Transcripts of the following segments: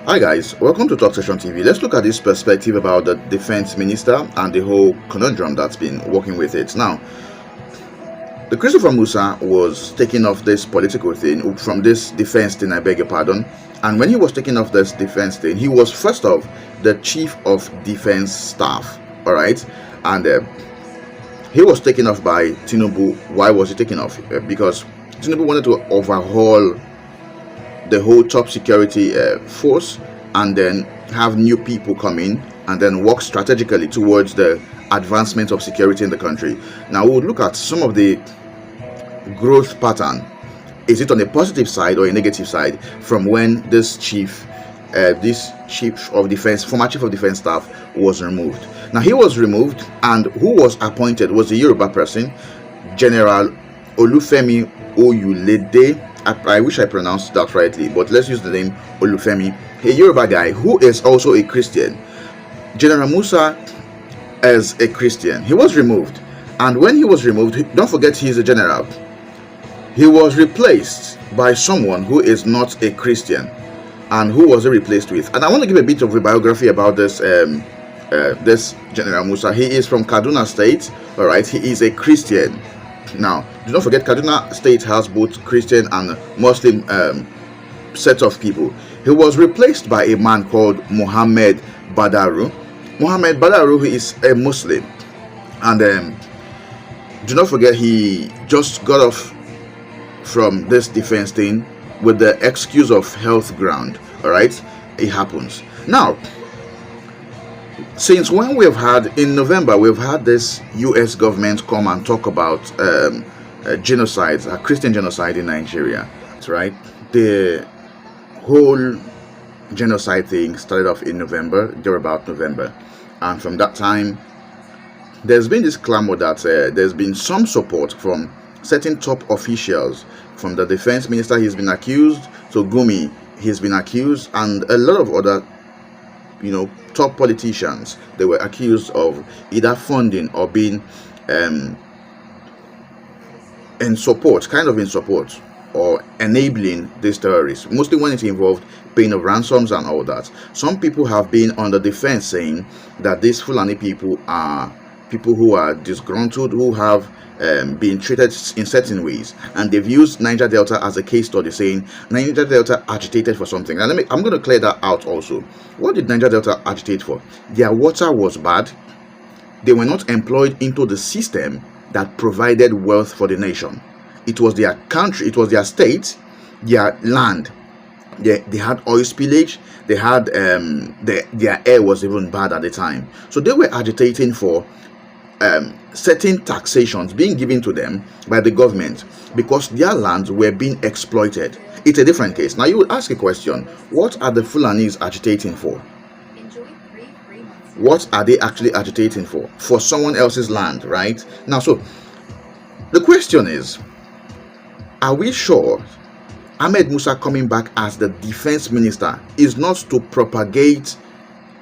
Hi guys, welcome to Talk Session TV. Let's look at this perspective about the defense minister and the whole conundrum that's been working with it. Now, the Christopher Musa was taking off this political thing from this defense thing, I beg your pardon. And when he was taking off this defense thing, he was first off the chief of defense staff, all right? And he was taken off by Tinubu. Why was he taken off? Because Tinubu wanted to overhaul the whole top security force and then have new people come in and then work strategically towards the advancement of security in the country. Now we'll look at some of the growth pattern. Is it on a positive side or a negative side from when this chief of defense, former chief of defense staff, was removed? Now he was removed, and who was appointed was a Yoruba person, General Olufemi Oyulede. I wish I pronounced that rightly, but let's use the name Olufemi, a Yoruba guy who is also a Christian. General Musa is a Christian. He was removed, and when he was removed, don't forget he's a general. He was replaced by someone who is not a Christian. And who was he replaced with? And I want to give a bit of a biography about this this General Musa. He is from Kaduna State, all right? He is a Christian. Now, do not forget, Kaduna State has both Christian and Muslim set of people. He was replaced by a man called Muhammad Badaru. Muhammad Badaru is a Muslim, and do not forget, he just got off from this defense thing with the excuse of health ground. All right, it happens. Now, since when we've had in November, we've had this U.S. government come and talk about genocides, a Christian genocide in Nigeria. That's right. The whole genocide thing started off in November, about November, and from that time, there's been this clamor that there's been some support from certain top officials, from the defense minister. He's been accused, to Gumi, he's been accused, and a lot of other top politicians. They were accused of either funding or being in support or enabling these terrorists, mostly when it involved paying of ransoms and all that. Some people have been on the defense saying that these Fulani people are people who are disgruntled, who have been treated in certain ways, and they've used Niger Delta as a case study, saying Niger Delta agitated for something. Now I'm going to clear that out also. What did Niger Delta agitate for? Their water was bad. They were not employed into the system that provided wealth for the nation. It was their country, it was their state, their land. They had oil spillage. They had their air was even bad at the time. So they were agitating for certain taxations being given to them by the government because their lands were being exploited. It's a different case. Now you would ask a question: what are the Fulanis agitating for? What are they actually agitating for? For someone else's land, right? Now, so the question is, are we sure Ahmed Musa coming back as the defense minister is not to propagate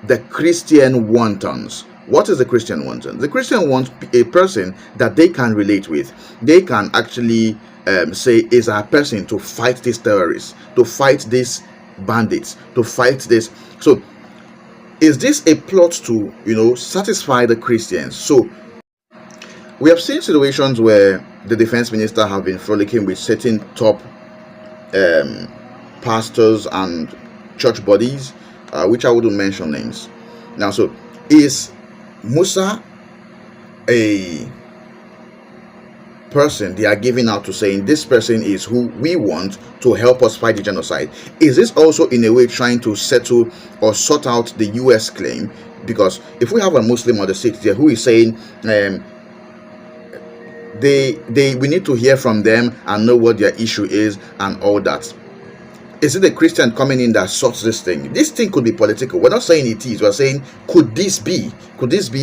the Christian wantons? What is the Christian wanton? The Christian wants a person that they can relate with. They can actually say is a person to fight these terrorists, to fight these bandits, to fight this. So is this a plot to satisfy the Christians? So we have seen situations where the defense minister have been frolicking with certain top pastors and church bodies, which I wouldn't mention names. Now, so is Musa a person they are giving out to saying this person is who we want to help us fight the genocide? Is this also in a way trying to settle or sort out the US claim? Because if we have a Muslim on the seat there who is saying we need to hear from them and know what their issue is and all that, is it a Christian coming in that sorts this thing? This thing could be political. We're not saying it is. We're saying, could this be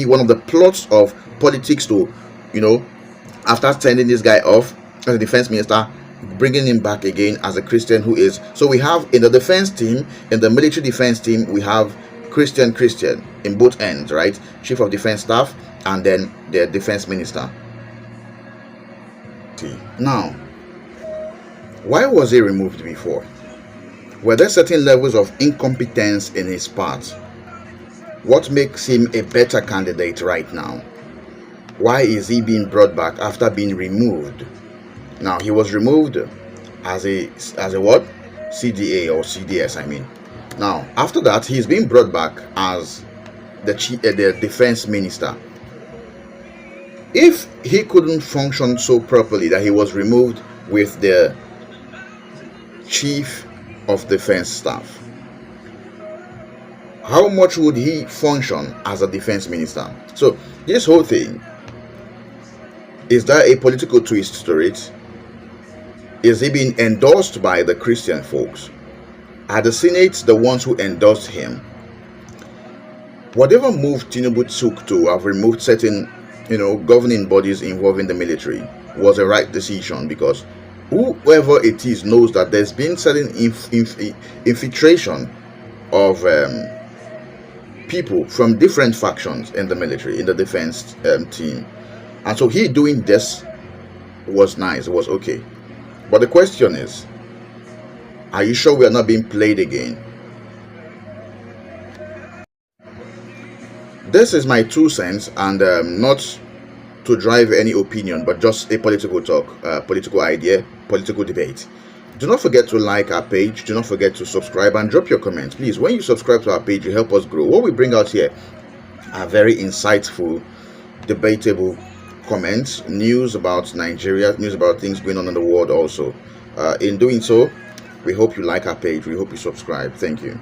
one of the plots of politics to, after sending this guy off as a defense minister, bringing him back again as a Christian who is. So we have in the defense team, in the military defense team, we have Christian in both ends, right? Chief of defense staff and then the defense minister. Now, why was he removed before? Were there certain levels of incompetence in his part? What makes him a better candidate right now? Why is he being brought back after being removed? Now, he was removed as a what? CDA or CDS, I mean. Now, after that, he's being brought back as the defense minister. If he couldn't function so properly that he was removed with the chief of defense staff, how much would he function as a defense minister? So this whole thing, is there a political twist to it? Is he being endorsed by the Christian folks? Are the Senate the ones who endorsed him? Whatever move Tinubu took to have removed certain, governing bodies involving the military was a right decision, because whoever it is knows that there's been certain infiltration of people from different factions in the military, in the defense team. And so he doing this was nice, it was okay. But the question is, are you sure we are not being played again? This is my 2 cents, and not to drive any opinion, but just a political talk, political idea, political debate. Do not forget to like our page. Do not forget to subscribe and drop your comments. Please, when you subscribe to our page, you help us grow. What we bring out here are very insightful, debatable comments, news about Nigeria, news about things going on in the world also. In doing so, we hope you like our page. We hope you subscribe. Thank you.